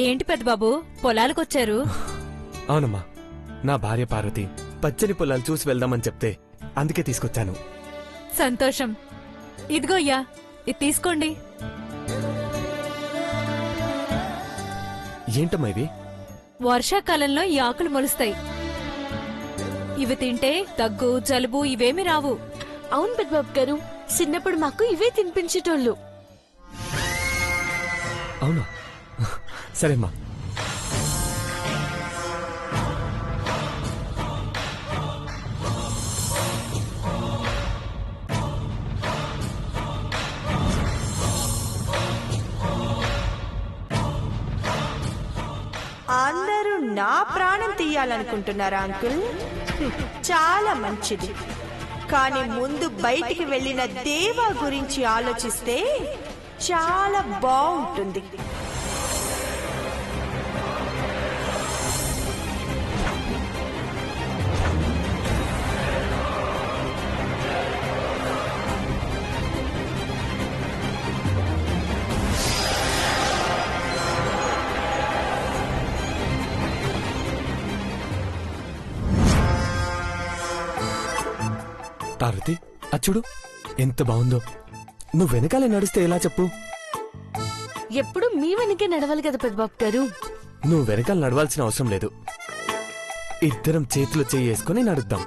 ఏంటి పెద్దబాబు పొలాలకొచ్చారు? అవునమ్మా, నా భార్య పార్వతి పచ్చని పొలాలు చూసి వెళ్దామని చెప్తే అందుకే తీసుకొచ్చాను. సంతోషం. ఇదిగో అయ్యా, ఇది తీసుకోండి. ఏంటమ్మా ఇవి? వర్షాకాలంలో ఈ ఆకులు మొలుస్తాయి. ఇవి తింటే దగ్గు జలుబు ఇవేమి రావు. అవును పెద్దబాబు గారు, చిన్నప్పుడు మాకు ఇవే తినిపించేటోళ్ళు. అవునా? సరేమ్మా. అందరూ నా ప్రాణం తీయాలనుకుంటున్నారా అంకుల్? చాలా మంచిది. కానీ ముందు బయటికి వెళ్ళిన దేవా గురించి ఆలోచిస్తే చాలా బాగుంటుంది. పార్వతి, అచ్చుడు ఎంత బాగుందో. నువ్వు వెనకాలే నడిస్తే ఎలా చెప్పు? ఎప్పుడు మీ వెనకే నడవాలి కదా పెద్దబాబు గారు. నువ్వు వెనకాల నడవాల్సిన అవసరం లేదు. ఇద్దరం చేతులు చేసుకుని నడుద్దాం.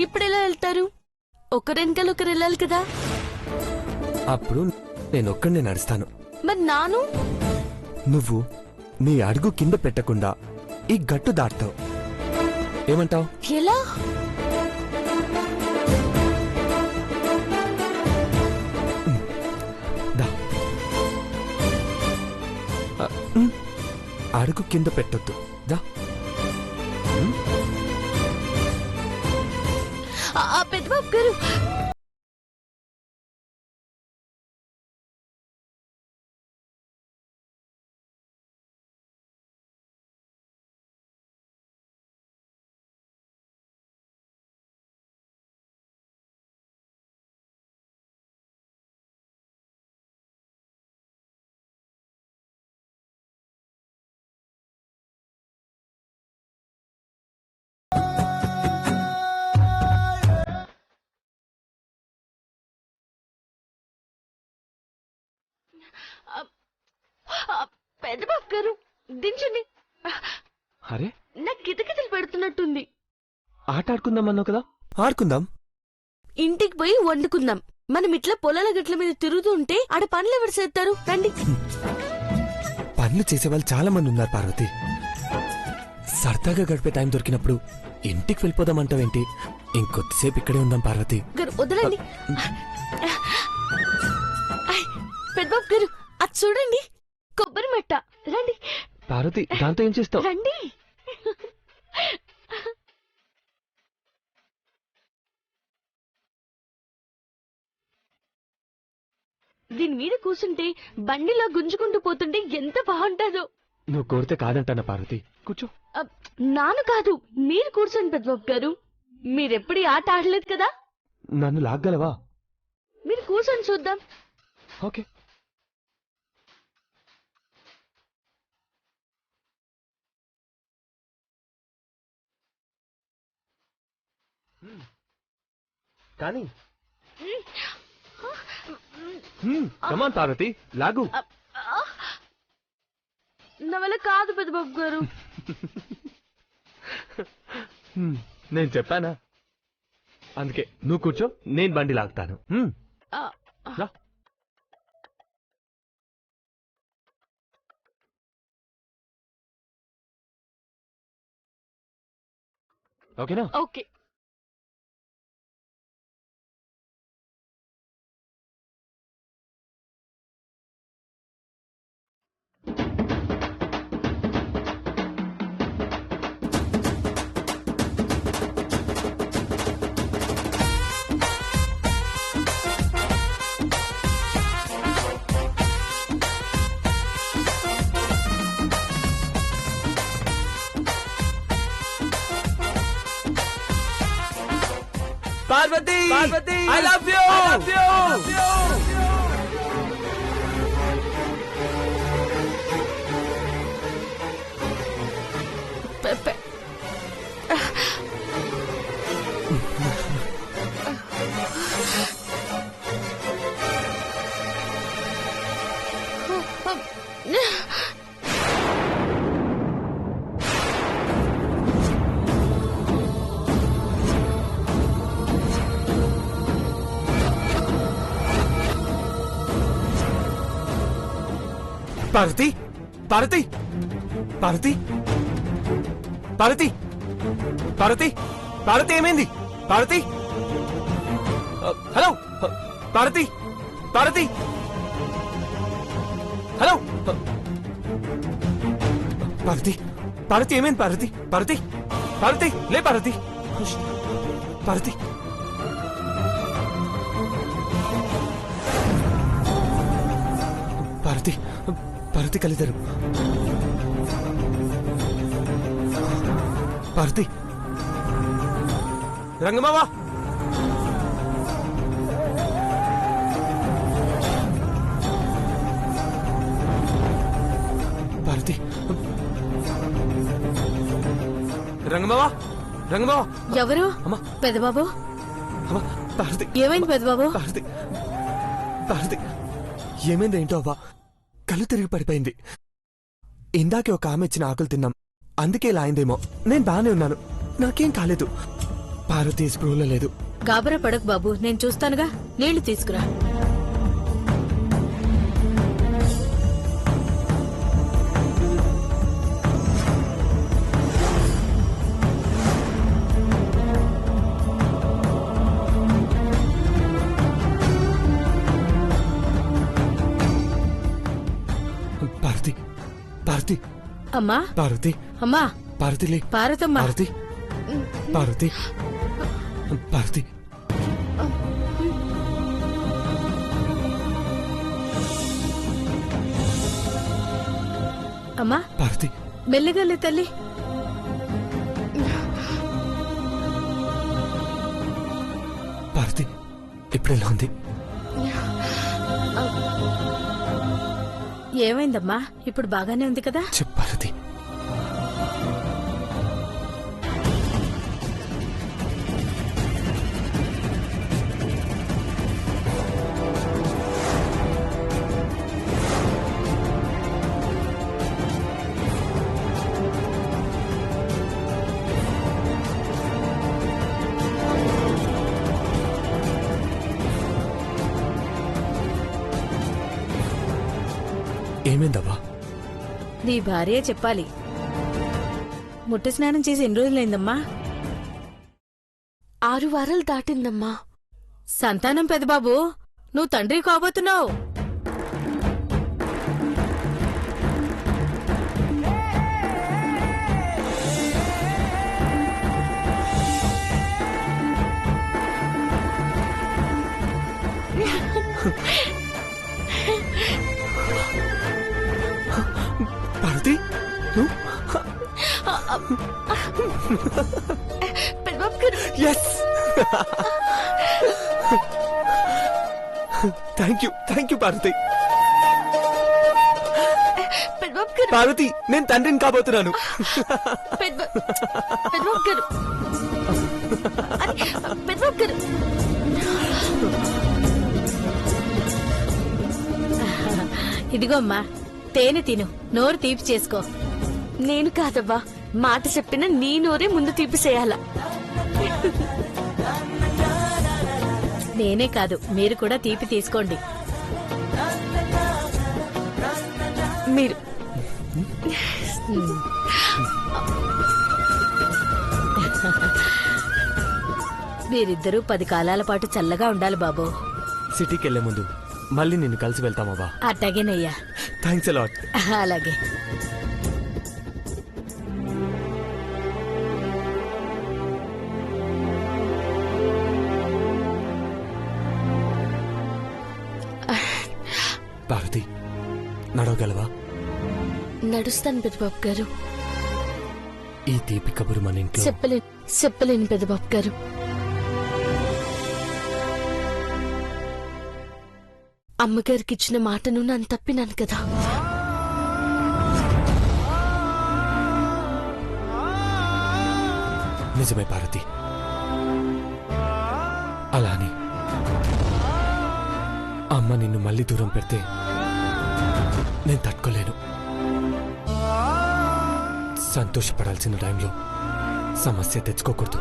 ఇప్పుడు ఎలా వెళ్తారు? ఒకరెనకాల ఒకరు వెళ్ళాలి కదా. అప్పుడు నేనొక్కడే నడుస్తాను. మరి నాను? నువ్వు నీ అడుగు కింద పెట్టకుండా ఈ గట్టు దాటుతావు. ఏమంటావు? ఎలా? దా. అడుగు కింద పెట్టొద్దు. దా. పెద్దబాబు గారు, పెద్దబాబు గారు దించండి. అరే, నాకు కితకితలు పెడుతున్నట్టుంది. ఆట ఆడుకుందామన్నావు కదా, ఆడుకుందాం. ఇంటికి పోయి వండుకుందాం. మనం ఇట్లా పొలాల గట్ల మీద తిరుగుతూ ఉంటే ఆడ పనులు ఎవరు చేస్తారు? రండి. పనులు చేసేవాళ్ళు చాలా మంది ఉన్నారు పార్వతి. సరదాగా గడిపే టైం దొరికినప్పుడు ఇంటికి వెళ్ళిపోదామంటావేంటి? ఇంకొద్దిసేపు ఇక్కడే ఉందాం పార్వతి. గారు వదలండి. పెద్దబాబు గారు అది చూడండి, కొబ్బరి మట్ట. రండి పార్వతి, దాంతో ఏం చేస్తావు? రండి. దీని మీద కూర్చుంటే బండిలో గుంజుకుంటూ పోతుంటే ఎంత బాగుంటుందో. నువ్వు కోరితే కాదంటానా పార్వతి? కూర్చో. నాను కాదు, మీరు కూర్చోండి పెద్దబాబు గారు. మీరెప్పుడు ఈ ఆట ఆడలేదు కదా. నన్ను లాగ్గలవా? మీరు కూర్చొని చూద్దాం. ఓకే. కానీ కమాన్ పార్వతి, లాగు. నా వల్ల కాదు పెద్దబాబు గారు. నేను చెప్పానా? అందుకే నువ్వు కూర్చో, నేను బండి లాగుతాను. రా. ఓకేనా? Okay. Parvati I love you Parvati Parvati Parvati Parvati Parvati Parvati ఏమైంది పార్వతి హలో పార్వతి పార్వతి హలో పార్వతి పార్వతి ఏమైంది పార్వతి పార్వతి పార్వతి లే పార్వతి పార్వతి పార్వతి పార్వతి కలిద్దరు పార్వతి రంగమావా పార్వతి రంగమావా రంగమావా ఎవరు అమ్మా పెద్దబాబు అమ్మా పార్వతి ఏమైంది పెద్దబాబు పార్వతి పార్వతి ఏమైంది ఏంటో అవ్వా కళ్ళు తిరిగి పడిపోయింది ఇందాకే ఒక ఆమె ఇచ్చిన ఆకులు తిన్నాం అందుకే ఇలా అయిందేమో నేను బానే ఉన్నాను నాకేం కాలేదు పార్వతి స్పృహలో లేదు గాబరా పడకు బాబు నేను చూస్తానుగా నీళ్లు తీసుకురా పార్వతి పార్వతి అమ్మా పార్వతి అమ్మా పార్వతిలే పార్వతమ్మ పార్వతి పార్వతి పార్వతి అమ్మా పార్వతి మెల్లగలే తల్లి పార్వతి ఇప్పుడు ఎలా ఉంది ఏమైందమ్మా ఇప్పుడు బాగానే ఉంది కదా చెప్పు పార్వతి ఏమైందవ్వా నీ భార్య చెప్పాలి ముట్ట స్నానం చేసి ఎన్ని రోజులైందమ్మా 6 వారాలు దాటిందమ్మా. సంతానం పెద్దబాబు నువ్వు తండ్రి కాబోతున్నావు. పార్వతి పెద్దబాబు గారు ఎస్ థ్యాంక్ యూ పార్వతి. పెద్దబాబు గారు పార్వతి నేను తండ్రిని కాబోతున్నాను. పెద్దబాబు గారు పెద్దబాబు గారు ఇదిగో అమ్మా తేనె తిను, నోరు తీపి చేసుకో. నేను కాదవ్వా, మాట చెప్పిన నీ నోరే ముందు తీపిసేయాల. నేనే కాదు మీరు కూడా తీపి తీసుకోండి. మీరు మీరిద్దరూ 10 కాలాల పాటు చల్లగా ఉండాలి బాబు. సిటీకి వెళ్లే ముందు మళ్ళీ నిన్ను కలిసి వెళ్తామవ్వా. అట్టాగేనయ్యా. Thanks a lot. అలాగే. పార్వతి నడవగలవా? నడుస్తాను పెద్దబాబు గారు. ఈ తీపి కబురు మన ఇంట్లో చెప్పలేను పెద్దబాబు గారు. అమ్మగారికి ఇచ్చిన మాటను నన్ను తప్పినాను కదా. నిజమే పార్వతి, అలానే అమ్మ నిన్ను మళ్ళీ దూరం పెడితే నేను తట్టుకోలేను. సంతోషపడాల్సిన టైంలో సమస్య తెచ్చుకోకూడదు.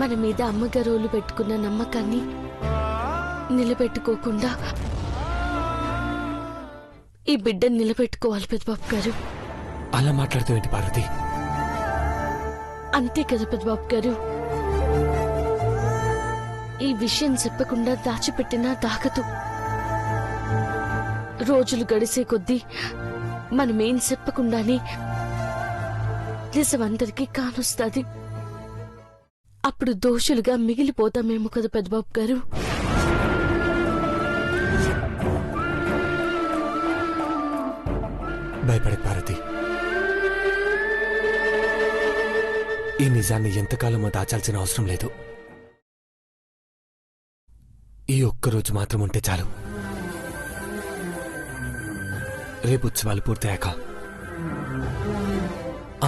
మన మీద అమ్మగారోళ్ళు పెట్టుకున్న నమ్మకాన్ని నిలబెట్టుకోకుండా ఈ బిడ్డను నిలబెట్టుకోవాలి పెద్దబాబు గారు. అలా మాట్లాడుతావేంటి పార్వతి? అంతే కదా పెద్దబాబు గారు. ఈ విషయం చెప్పకుండా దాచిపెట్టినా దాగదు. రోజులు గడిసే కొద్దీ మనమేం చెప్పకుండానే నిజమందరికీ కానొస్తాది. అప్పుడు దోషులుగా మిగిలిపోతామేమో కదా పెద్దబాబు గారు. భయపడే పార్వతి, ఈ నిజాన్ని ఎంతకాలమో దాచాల్సిన అవసరం లేదు. ఈ ఒక్కరోజు మాత్రం ఉంటే చాలు. రేపు ఉత్సవాలు పూర్తయ్యాక,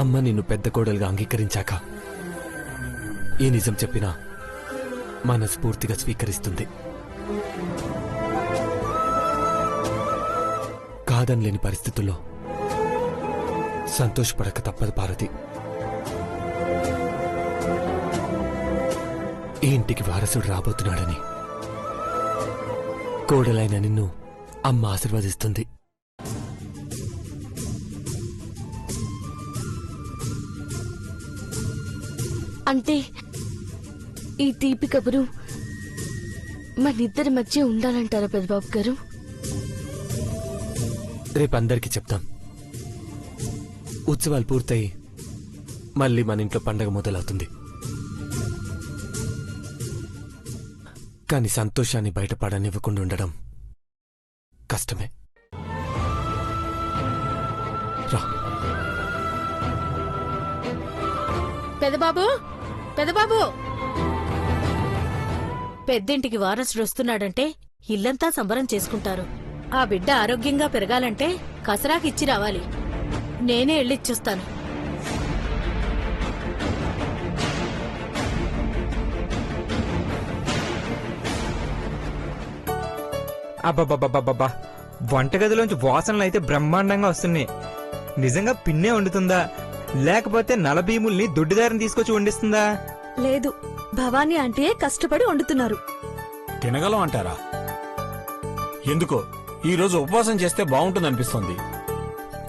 అమ్మ నిన్ను పెద్ద కోడలుగా అంగీకరించాక ఈ నిజం చెప్పినా మనస్ఫూర్తిగా స్వీకరిస్తుంది. కాదనలేని పరిస్థితుల్లో సంతోషపడక తప్పదు పార్వతి. ఈ ఇంటికి వారసుడు రాబోతున్నాడని కోడలైన నిన్ను అమ్మ ఆశీర్వదిస్తుంది. అంటే ఈ తీపి కబురు మనిద్దరి మధ్య ఉండాలంటారా పెద్దబాబు గారు? రేపు అందరికీ చెప్తాం. ఉత్సవాలు పూర్తయి మళ్ళీ మన ఇంట్లో పండగ మొదలవుతుంది. కానీ సంతోషాన్ని బయటపడనివ్వకుండా ఉండడం కష్టమే. రా పెదబాబు, పెదబాబు, పెద్దింటికి వారసుడు వస్తున్నాడంటే ఇల్లంతా సంబరం చేసుకుంటారు. ఆ బిడ్డ ఆరోగ్యంగా పెరగాలంటే కసరాకిచ్చి రావాలి. నేనే ఎళ్ళిచ్చొస్తాను. అబ్బబ్బబ్బబ్బబ్బా, వంటగదిలోంచి వాసనలు అయితే బ్రహ్మాండంగా వస్తున్నాయి. నిజంగా పిన్నే వండుతుందా, లేకపోతే నలభీముల్ని దొడ్డిదారిని తీసుకొచ్చి వండిస్తుందా? లేదు, భవానీ ఆంటీయే కష్టపడి వండుతున్నారు. తినగలం అంటారా? ఎందుకో ఈరోజు ఉపవాసం చేస్తే బాగుంటుందనిపిస్తోంది.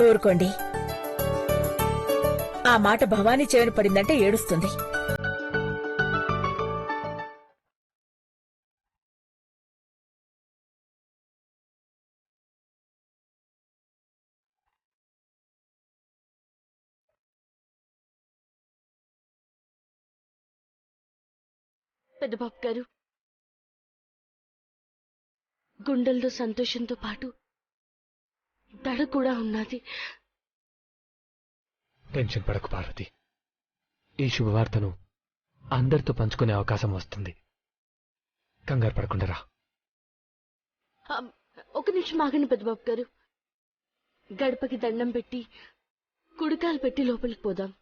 ఊరుకోండి. ఆ మాట భవానీ చెవిన పడిందంటే ఏడుస్తుంది. పెద్దబాబు గారు, గుండెల్లో సంతోషంతో పాటు దడ కూడా ఉన్నది. టెన్షన్ పడకు పార్వతి. ఈ శుభవార్తను అందరితో పంచుకునే అవకాశం వస్తుంది. కంగారు పడకుండా రా. ఒక నిమిషం ఆగండి పెద్దబాబు గారు. గడపకి దండం పెట్టి కుడికాలు పెట్టి లోపలికి పోదాం.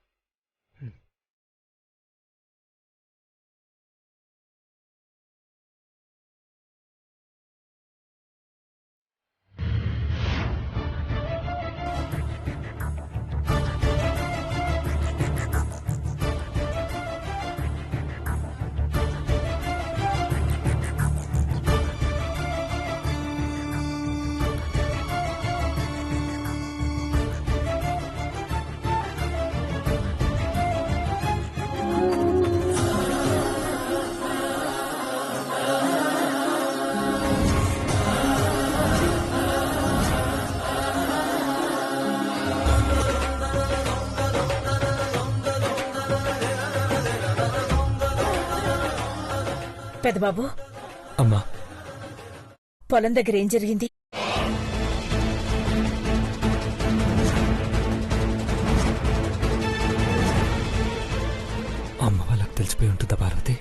పెద్దబాబు, అమ్మా, పొలం దగ్గర ఏం జరిగింది? అమ్మ వాళ్ళకి తెలిసిపోయి ఉంటుందా పార్వతి?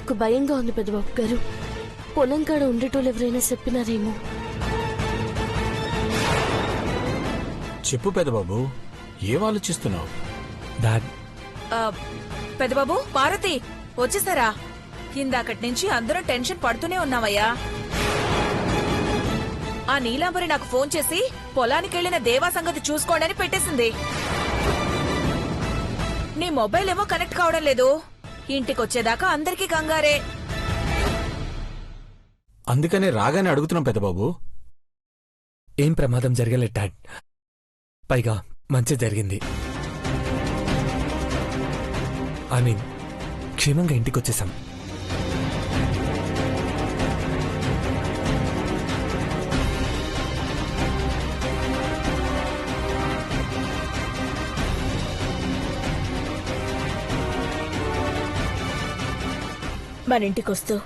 నాకు భయంగా ఉంది పెద్దబాబు గారు. పొలం కాడ ఉండేటోళ్ళు ఎవరైనా చెప్పినారేమో. చెప్పు పెదబాబు, ఏం ఆలోచిస్తున్నావు? డాడ్, పెద్దబాబు, పార్వతి వచ్చేసారా? ఇందాకటి నుంచి అందరం టెన్షన్ పడుతూనే ఉన్నావయ్యా. ఆ నీలాంబరి నాకు ఫోన్ చేసి పొలానికెళ్లిన దేవా సంగతి చూసుకోండి అని పెట్టేసింది. నీ మొబైల్ ఏమో కనెక్ట్ కావడం లేదు. ఇంటికొచ్చేదాకా అందరికీ కంగారే. అందుకనే రాగానే అడుగుతున్నాం పెదబాబు. ఏం ప్రమాదం జరగలేదు డాడ్. పైగా మంచి జరిగింది. ఐ మీన్, క్షేమంగా ఇంటికొచ్చేసాం. మన ఇంటికొస్తూ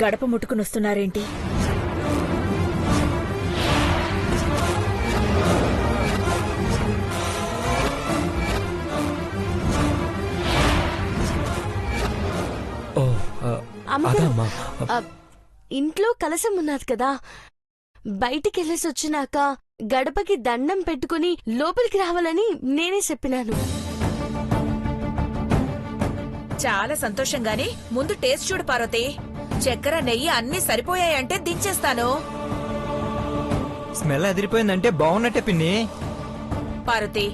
గడప ముట్టుకుని వస్తున్నారేంటి? ఓ, అమ్మగారు, అదమ్మా. ఆ, ఇంట్లో కలసం ఉన్నది కదా, బయటికెళ్ళేసి వచ్చినాక గడపకి దండం పెట్టుకుని లోపలికి రావాలని నేనే చెప్పినాను. చాలా సంతోషంగాని ముందు టేస్ట్ చూడు పార్వతి. చక్కెర నెయ్యి అన్నీ సరిపోయాయంటే దించేస్తాను. స్మెల్ అదిరిపోయిందంటే బాగున్నట్టే పిన్ని. పార్వతి,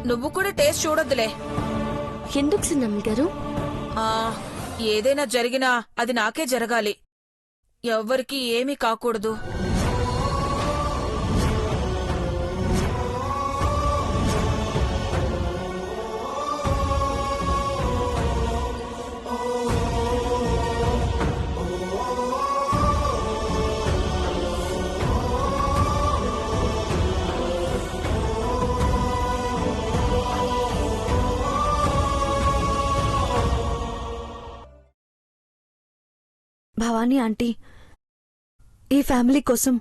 నువ్వు కూడా టేస్ట్ చూడొద్దులే. ఎందుకు చిన్నమ్మ గారు? ఆ, ఏదైనా జరిగినా అది నాకే జరగాలి. ఎవ్వరికీ ఏమీ కాకూడదు. భవానీ ఆంటీ ఈ ఫ్యామిలీ కోసం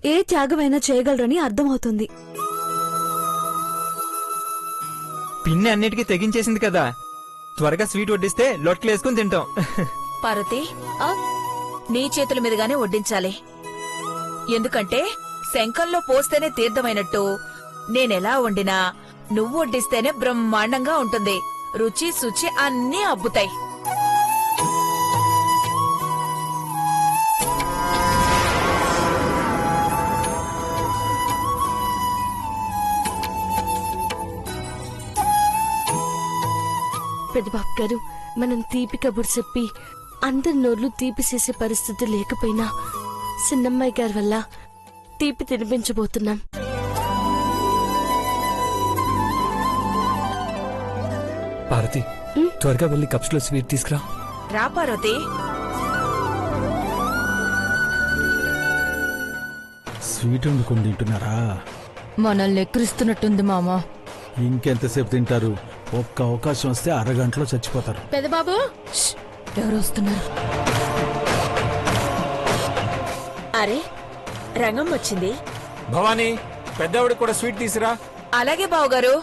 ఏ త్యాగమైనా చేయగలరని అర్థమవుతుంది. పిన్ని అన్నిటికీ తెగించేసింది కదా, త్వరగా స్వీట్ వడ్డిస్తే లొట్లేసుకుని తింటాం. పార్వతి, ఆ, నీ చేతుల మీదుగానే వడ్డించాలి. ఎందుకంటే శంఖంలో పోస్తేనే తీర్థమైనట్టు నేనెలా వండినా నువ్వు వడ్డిస్తేనే బ్రహ్మాండంగా ఉంటుంది. రుచి శుచి అన్నీ అబ్బుతాయి. పెద్దబాబు గారు, మనం తీపి కబురు చెప్పి అందరి నోర్లు తీపి చేసే పరిస్థితి లేకపోయినా చిన్నమ్మాయి గారి వల్ల తీపి తినిపించబోతున్నాం. పార్వతి, త్వరగా వెళ్ళి కప్స్ లో స్వీట్ తీసుకురా. రా పార్వతి. స్వీట్ వండుకొని తింటున్నారా? మనల్ని ఎక్కిరిస్తున్నట్టుంది మామా. ఇంకెంతసేపు తింటారు? ఒక్క అవకాశం వస్తే అరగంటలో చచ్చిపోతారు. పెద్దబాబు, ఎవరు వస్తున్నారు? అరే, రంగం వచ్చింది. భవానీ, పెద్దవాడికి కూడా స్వీట్ తీసిరా. అలాగే బావగారు.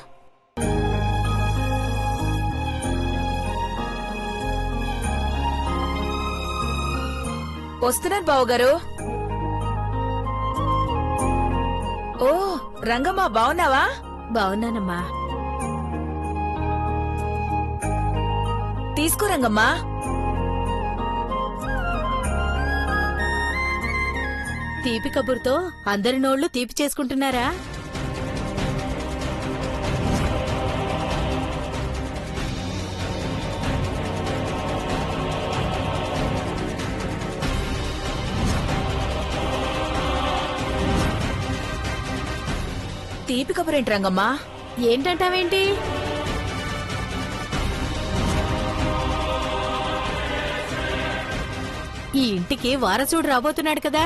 వస్తున్నారు బావగారు. ఓ రంగమ్మా, బావున్నావా? బావున్నానమ్మా. తీసుకో రంగమ్మా. తీపి కబుర్తో అందరి నోళ్లు తీపి చేసుకుంటున్నారా? తీపి కబురేంటి రంగమ్మా? ఏంటంటావేంటి? ఈ ఇంటికి వారసుడు రాబోతున్నాడు కదా.